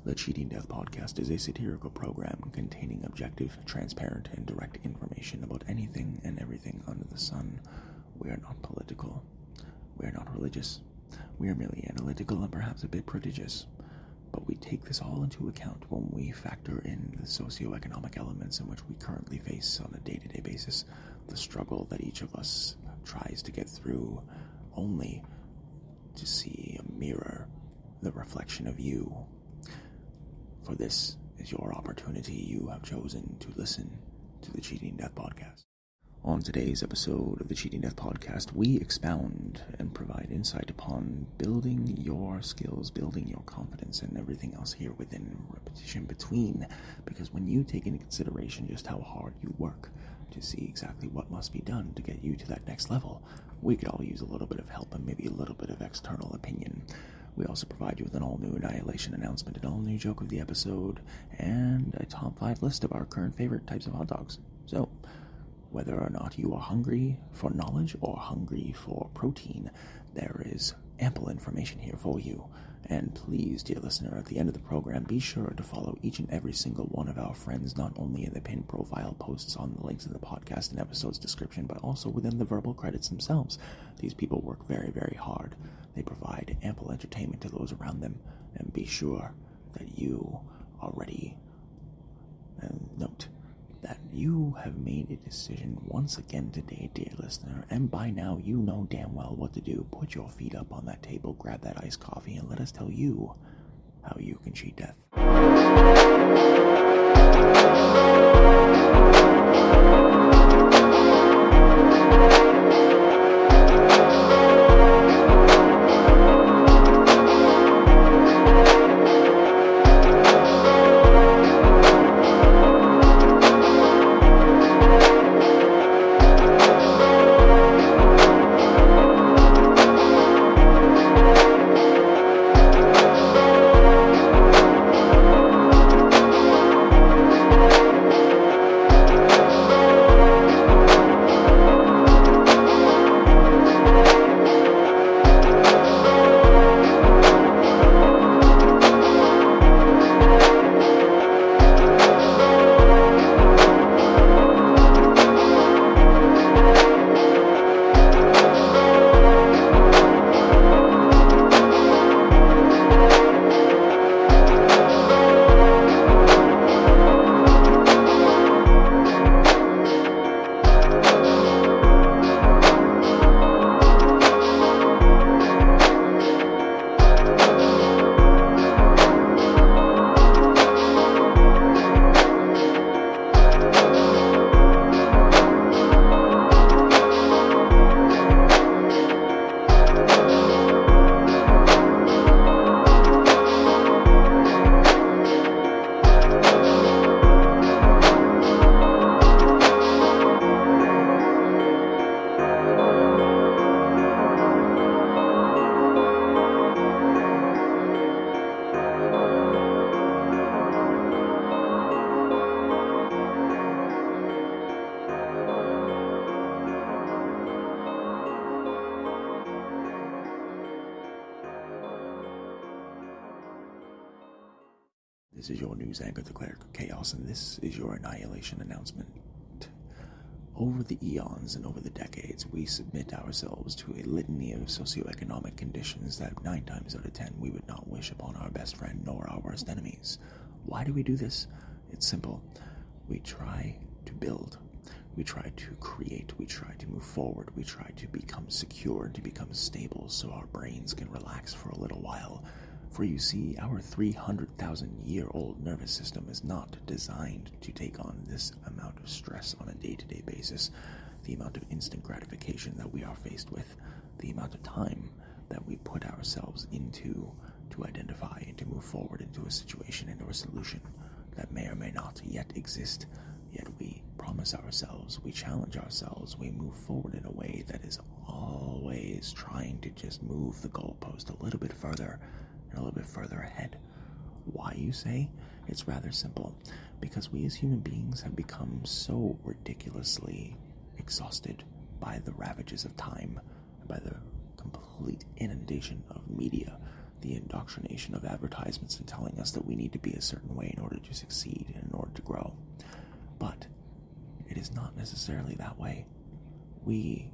The Cheating Death Podcast is a satirical program containing objective, transparent, and direct information about anything and everything under the sun. We are not political. We are not religious. We are merely analytical and perhaps a bit prodigious. But we take this all into account when we factor in the socioeconomic elements in which we currently face on a day-to-day basis, the struggle that each of us tries to get through, only to see a mirror, the reflection of you. For this is your opportunity. You have chosen to listen to the Cheating Death Podcast. On today's episode of the Cheating Death Podcast, we expound and provide insight upon building your skills, building your confidence, and everything else here within repetition between. Because when you take into consideration just how hard you work to see exactly what must be done to get you to that next level, we could all use a little bit of help and maybe a little bit of external opinion. We also provide you with an all-new Annihilation Announcement, an all-new joke of the episode, and a top 5 list of our current favorite types of hot dogs. So, whether or not you are hungry for knowledge or hungry for protein, there is ample information here for you. And please, dear listener, at the end of the program, be sure to follow each and every single one of our friends, not only in the pinned profile posts on the links in the podcast and episode's description, but also within the verbal credits themselves. These people work very, very hard. They provide ample entertainment to those around them, and be sure that you are ready. And note that you have made a decision once again today, dear listener, and by now you know damn well what to do. Put your feet up on that table, grab that iced coffee, and let us tell you how you can cheat death. This is your news anchor, the Cleric of Chaos, and this is your Annihilation Announcement. Over the eons and over the decades, we submit ourselves to a litany of socioeconomic conditions that 9 times out of 10 we would not wish upon our best friend nor our worst enemies. Why do we do this? It's simple. We try to build. We try to create. We try to move forward. We try to become secure, to become stable, so our brains can relax for a little while. For you see, our 300,000-year-old nervous system is not designed to take on this amount of stress on a day-to-day basis, the amount of instant gratification that we are faced with, the amount of time that we put ourselves into to identify and to move forward into a situation, into a solution that may or may not yet exist. Yet we promise ourselves, we challenge ourselves, we move forward in a way that is always trying to just move the goalpost a little bit further and a little bit further ahead. Why, you say? It's rather simple. Because we as human beings have become so ridiculously exhausted by the ravages of time, by the complete inundation of media, the indoctrination of advertisements and telling us that we need to be a certain way in order to succeed and in order to grow. But it is not necessarily that way. We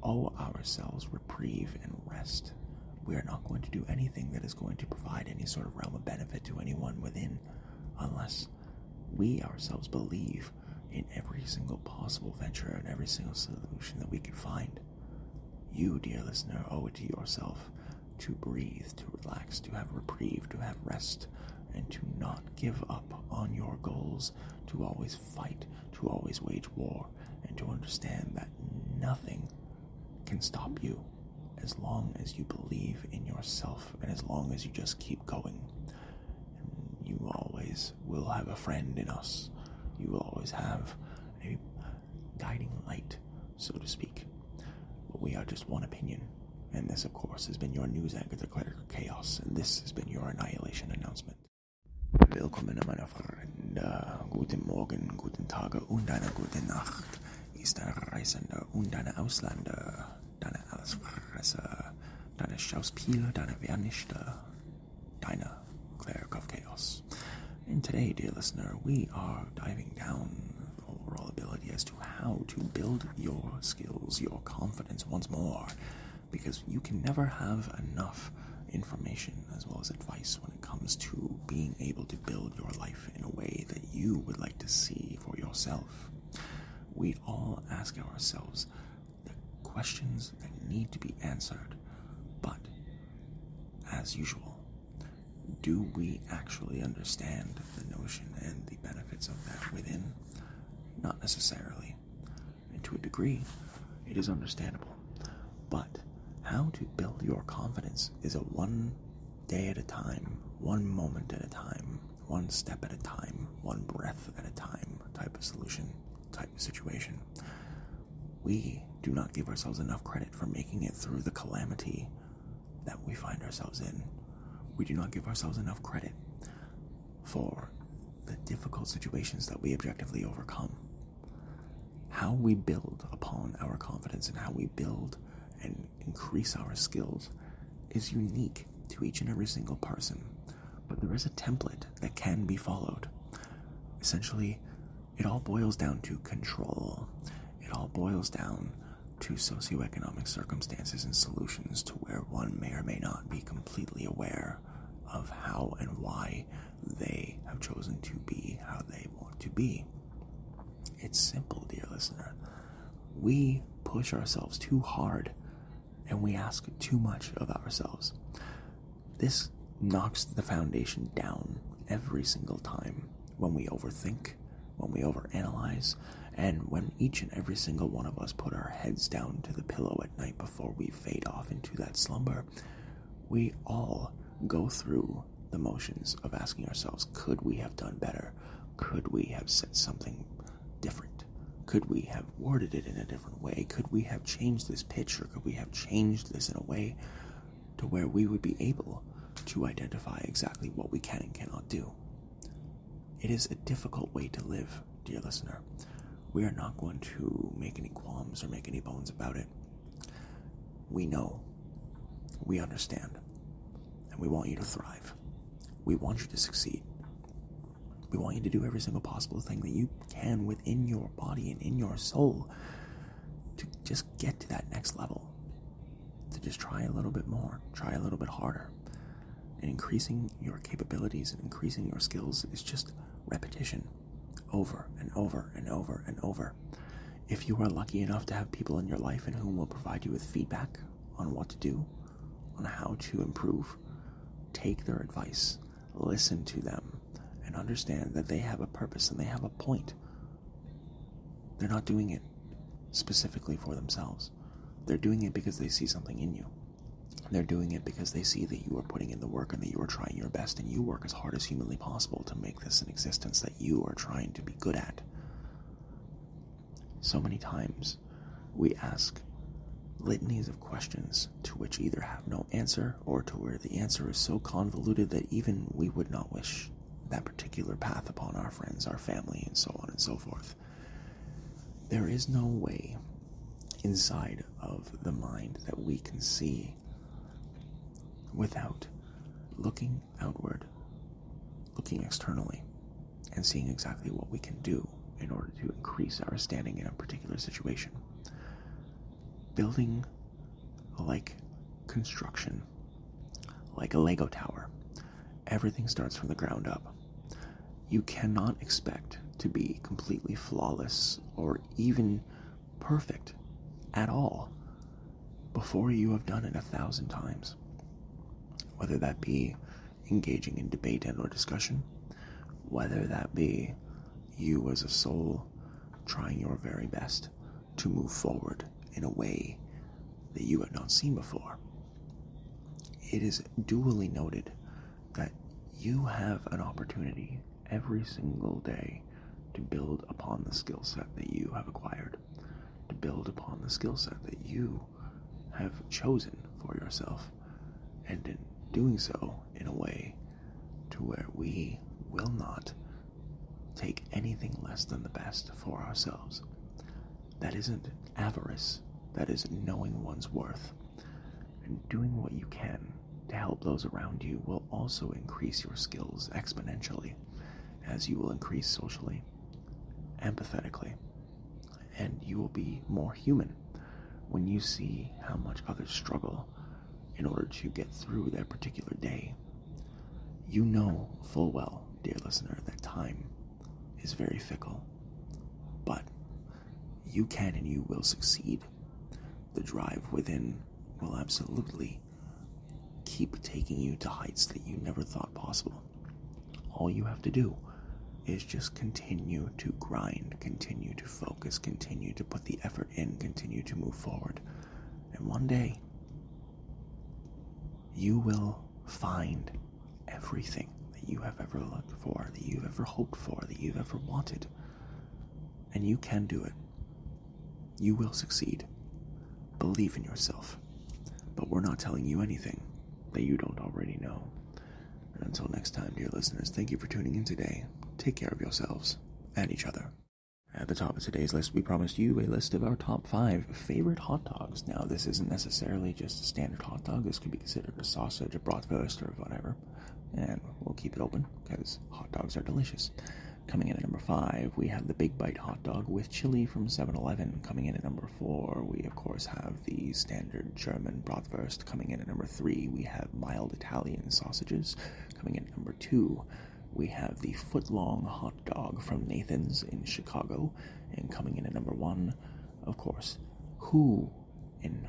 owe ourselves reprieve and rest. We are not going to do anything that is going to provide any sort of realm of benefit to anyone within unless we ourselves believe in every single possible venture and every single solution that we can find. You, dear listener, owe it to yourself to breathe, to relax, to have reprieve, to have rest, and to not give up on your goals, to always fight, to always wage war, and to understand that nothing can stop you as long as you believe in yourself and as long as you just keep going. And you always will have a friend in us. You will always have a guiding light, so to speak. But we are just one opinion. And this, of course, has been your news anchor, the Cleric of Chaos, and this has been your Annihilation Announcement. Willkommen, meine Freunde. Guten Morgen, guten Tage und eine gute Nacht. Ist deine Reisende und deine Ausländer, deine Allesfresser, deine Schauspieler, deine Vernichte, deine Cleric of Chaos. And today, dear listener, we are diving down the overall ability as to how to build your skills, your confidence once more. Because you can never have enough information as well as advice when it comes to being able to build your life in a way that you would like to see for yourself. We all ask ourselves the questions that need to be answered, but as usual, do we actually understand the notion and the benefits of that within? Not necessarily. And to a degree, it is understandable. But how to build your confidence is a one day at a time, one moment at a time, one step at a time, one breath at a time type of solution, type of situation. We do not give ourselves enough credit for making it through the calamity that we find ourselves in. We do not give ourselves enough credit for the difficult situations that we objectively overcome. How we build upon our confidence and how we build and increase our skills is unique to each and every single person, but there is a template that can be followed. Essentially, it all boils down to control. It all boils down to socioeconomic circumstances and solutions to where one may or may not be completely aware of how and why they have chosen to be how they want to be. It's simple, dear listener. We push ourselves too hard and we ask too much of ourselves. This knocks the foundation down every single time when we overthink, when we overanalyze, and when each and every single one of us put our heads down to the pillow at night before we fade off into that slumber. We all go through the motions of asking ourselves, could we have done better? Could we have said something different? Could we have worded it in a different way? Could we have changed this pitch, or could we have changed this in a way to where we would be able to identify exactly what we can and cannot do? It is a difficult way to live, dear listener. We are not going to make any qualms or make any bones about it. We know, we understand, and we want you to thrive. We want you to succeed. We want you to do every single possible thing that you can within your body and in your soul to just get to that next level. To just try a little bit more, try a little bit harder. And increasing your capabilities and increasing your skills is just repetition, over and over and over and over. If you are lucky enough to have people in your life in whom will provide you with feedback on what to do, on how to improve, take their advice, listen to them, and understand that they have a purpose and they have a point. They're not doing it specifically for themselves. They're doing it because they see something in you. They're doing it because they see that you are putting in the work and that you are trying your best and you work as hard as humanly possible to make this an existence that you are trying to be good at. So many times we ask litanies of questions to which either have no answer or to where the answer is so convoluted that even we would not wish that particular path upon our friends, our family, and so on and so forth. There is no way inside of the mind that we can see without looking outward looking externally and seeing exactly what we can do in order to increase our standing in a particular situation. Building like construction, like a Lego tower. Everything starts from the ground up. You cannot expect to be completely flawless or even perfect at all before you have done it 1,000 times. Whether that be engaging in debate and or discussion, whether that be you as a soul trying your very best to move forward in a way that you had not seen before. It is duly noted that you have an opportunity every single day to build upon the skill set that you have acquired, to build upon the skill set that you have chosen for yourself, and in doing so in a way to where we will not take anything less than the best for ourselves. That isn't avarice, that is knowing one's worth. And doing what you can to help those around you will also increase your skills exponentially, as you will increase socially, empathetically, and you will be more human when you see how much others struggle in order to get through their particular day. You know full well, dear listener, that time is very fickle, but you can and you will succeed. The drive within will absolutely keep taking you to heights that you never thought possible. All you have to do is just continue to grind, continue to focus, continue to put the effort in, continue to move forward. And one day, you will find everything that you have ever looked for, that you've ever hoped for, that you've ever wanted. And you can do it. You will succeed. Believe in yourself. But we're not telling you anything that you don't already know. And until next time, dear listeners, thank you for tuning in today. Take care of yourselves and each other. At the top of today's list, we promised you a list of our top 5 favorite hot dogs. Now, this isn't necessarily just a standard hot dog. This could be considered a sausage, a bratwurst, or whatever. And we'll keep it open, because hot dogs are delicious. Coming in at number 5, we have the Big Bite hot dog with chili from 7-Eleven. Coming in at number 4, we of course have the standard German bratwurst. Coming in at number 3, we have mild Italian sausages. Coming in at number 2, we have the foot-long hot dog from Nathan's in Chicago. And coming in at number 1, of course, who and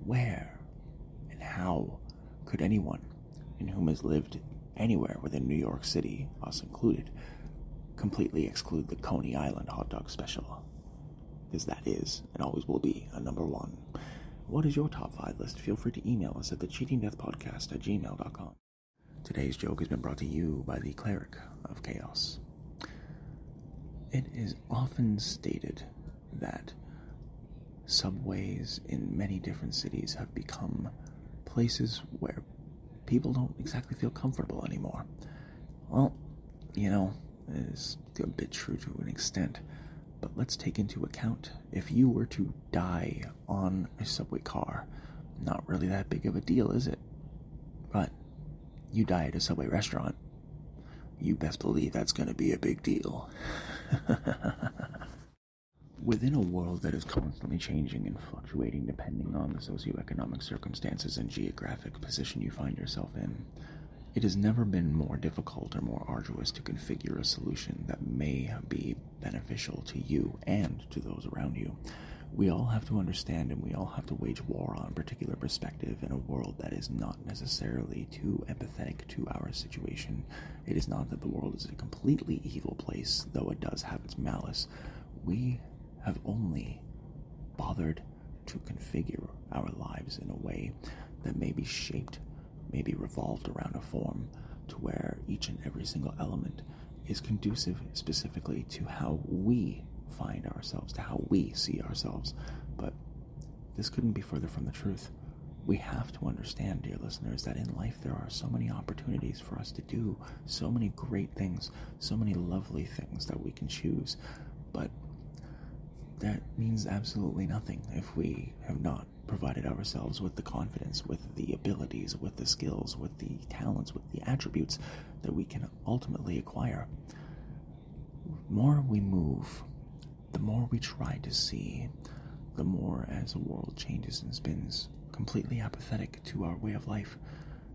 where and how could anyone in whom has lived anywhere within New York City, us included, completely exclude the Coney Island hot dog special? Because that is, and always will be, a number 1. What is your top 5 list? Feel free to email us at thecheatingdeathpodcast@gmail.com. Today's joke has been brought to you by the Cleric of Chaos. It is often stated that subways in many different cities have become places where people don't exactly feel comfortable anymore. Well, you know, it is a bit true to an extent, but let's take into account if you were to die on a subway car. Not really that big of a deal, is it? But you die at a Subway restaurant, you best believe that's going to be a big deal. Within a world that is constantly changing and fluctuating depending on the socioeconomic circumstances and geographic position you find yourself in, it has never been more difficult or more arduous to configure a solution that may be beneficial to you and to those around you. We all have to understand and we all have to wage war on a particular perspective in a world that is not necessarily too empathetic to our situation. It is not that the world is a completely evil place, though it does have its malice. We have only bothered to configure our lives in a way that may be shaped, may be revolved around a form to where each and every single element is conducive specifically to how we find ourselves, to how we see ourselves. But this couldn't be further from the truth. We have to understand, dear listeners, that in life there are so many opportunities for us to do so many great things, so many lovely things that we can choose. But that means absolutely nothing if we have not provided ourselves with the confidence, with the abilities, with the skills, with the talents, with the attributes that we can ultimately acquire. The more we move, the more we try to see, the more as the world changes and spins completely apathetic to our way of life,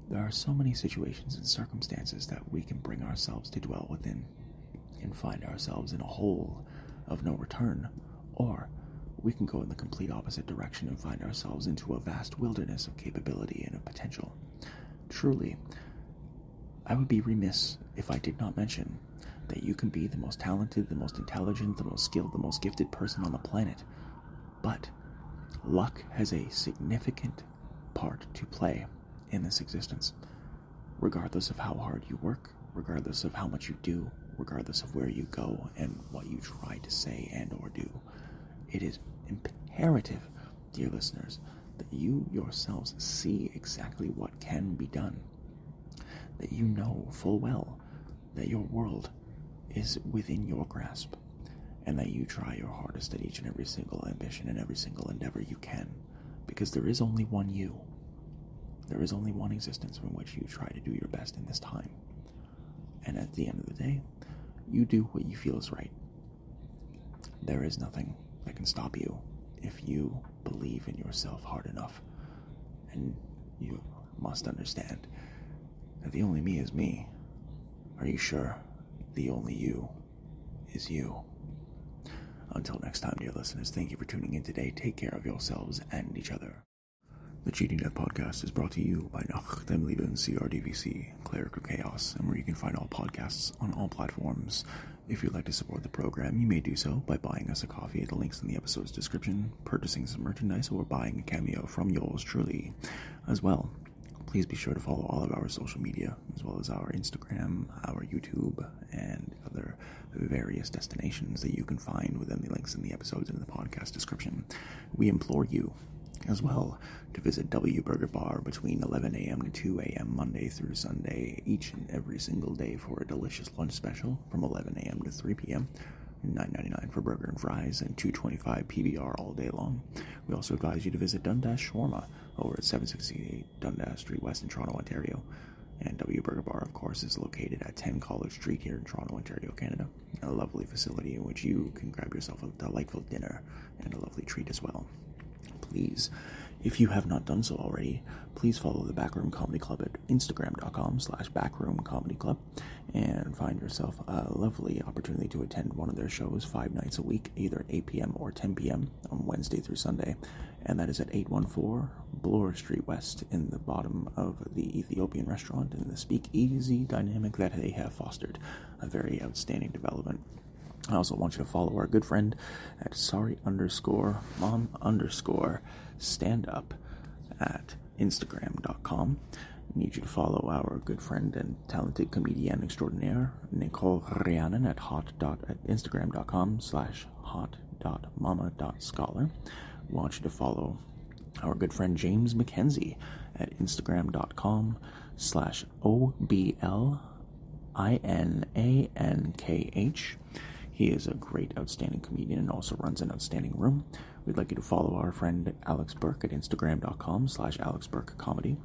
there are so many situations and circumstances that we can bring ourselves to dwell within and find ourselves in a hole of no return, or we can go in the complete opposite direction and find ourselves into a vast wilderness of capability and of potential. Truly, I would be remiss if I did not mention that you can be the most talented, the most intelligent, the most skilled, the most gifted person on the planet, but luck has a significant part to play in this existence. Regardless of how hard you work, regardless of how much you do, regardless of where you go and what you try to say and or do, it is imperative, dear listeners, that you yourselves see exactly what can be done, that you know full well that your world is within your grasp, and that you try your hardest at each and every single ambition and every single endeavor you can, because there is only one you. There is only one existence from which you try to do your best in this time. And at the end of the day, you do what you feel is right. There is nothing that can stop you if you believe in yourself hard enough. And you must understand that the only me is me. Are you sure? The only you is you. Until next time, dear listeners, thank you for tuning in today. Take care of yourselves and each other. The Cheating Death Podcast is brought to you by Nachtem Lieben CRDVC, Cleric of Chaos, and where you can find all podcasts on all platforms. If you'd like to support the program, you may do so by buying us a coffee at the links in the episode's description, purchasing some merchandise, or buying a cameo from yours truly. As well, please be sure to follow all of our social media, as well as our Instagram, our YouTube, and other various destinations that you can find within the links in the episodes and in the podcast description. We implore you, as well, to visit W Burger Bar between 11 a.m. to 2 a.m. Monday through Sunday, each and every single day for a delicious lunch special from 11 a.m. to 3 p.m., $9.99 for burger and fries, and $2.25 PBR all day long. We also advise you to visit Dundas Shawarma over at 768 Dundas Street West in Toronto, Ontario. And W Burger Bar, of course, is located at 10 College Street here in Toronto, Ontario, Canada. A lovely facility in which you can grab yourself a delightful dinner and a lovely treat as well. Please, if you have not done so already, please follow the Backroom Comedy Club at Instagram.com/backroomcomedyclub and find yourself a lovely opportunity to attend one of their shows 5 nights a week, either 8 p.m. or 10 p.m. on Wednesday through Sunday, and that is at 814 Bloor Street West in the bottom of the Ethiopian restaurant in the speakeasy dynamic that they have fostered. A very outstanding development. I also want you to follow our good friend at sorry_mom_stand-up at Instagram.com. I need you to follow our good friend and talented comedian extraordinaire, Nicole Rhiannon, at hot.instagram.com/hot.mama.scholar. I want you to follow our good friend James McKenzie at Instagram.com/OBLINANKH. He is a great, outstanding comedian and also runs an outstanding room. We'd like you to follow our friend Alex Burke at Instagram.com/AlexBurkeComedy.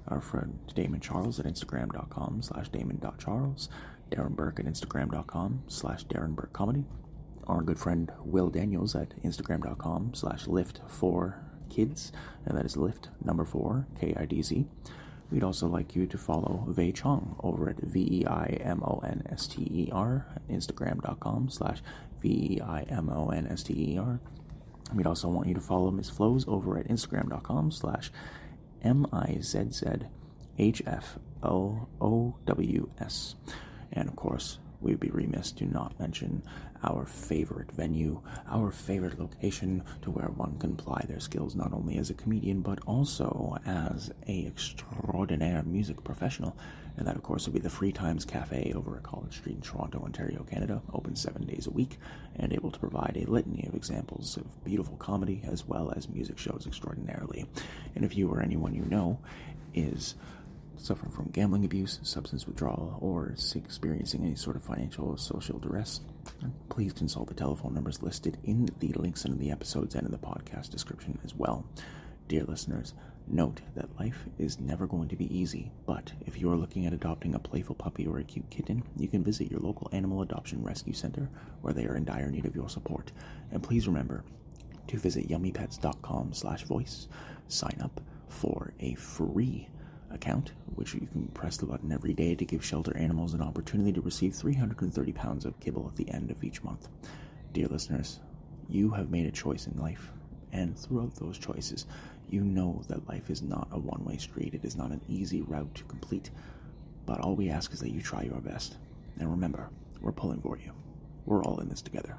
Our friend Damon Charles at Instagram.com/Damon.Charles. Darren Burke at Instagram.com/DarrenBurkeComedy. Our good friend Will Daniels at Instagram.com/Lift4Kids, and that is Lift number 4, KIDZ. We'd also like you to follow Vei Chong over at VEIMONSTER at Instagram.com/VEIMONSTER. We'd also want you to follow Ms. Flows over at Instagram.com/MIZZHFLOWS. And of course, we'd be remiss to not mention our favorite venue, our favorite location to where one can ply their skills not only as a comedian but also as a extraordinaire music professional. And that, of course, would be the Free Times Cafe over at College Street in Toronto, Ontario, Canada, open 7 days a week and able to provide a litany of examples of beautiful comedy as well as music shows extraordinarily. And if you or anyone you know is suffering from gambling abuse, substance withdrawal, or experiencing any sort of financial or social duress, please consult the telephone numbers listed in the links in the episodes and in the podcast description as well. Dear listeners, note that life is never going to be easy, but if you are looking at adopting a playful puppy or a cute kitten, you can visit your local animal adoption rescue center where they are in dire need of your support. And please remember to visit yummypets.com/voice, sign up for a free account, which you can press the button every day to give shelter animals an opportunity to receive 330 pounds of kibble at the end of each month. Dear listeners, you have made a choice in life, and throughout those choices, you know that life is not a one-way street. It is not an easy route to complete, but all we ask is that you try your best. And remember, we're pulling for you. We're all in this together.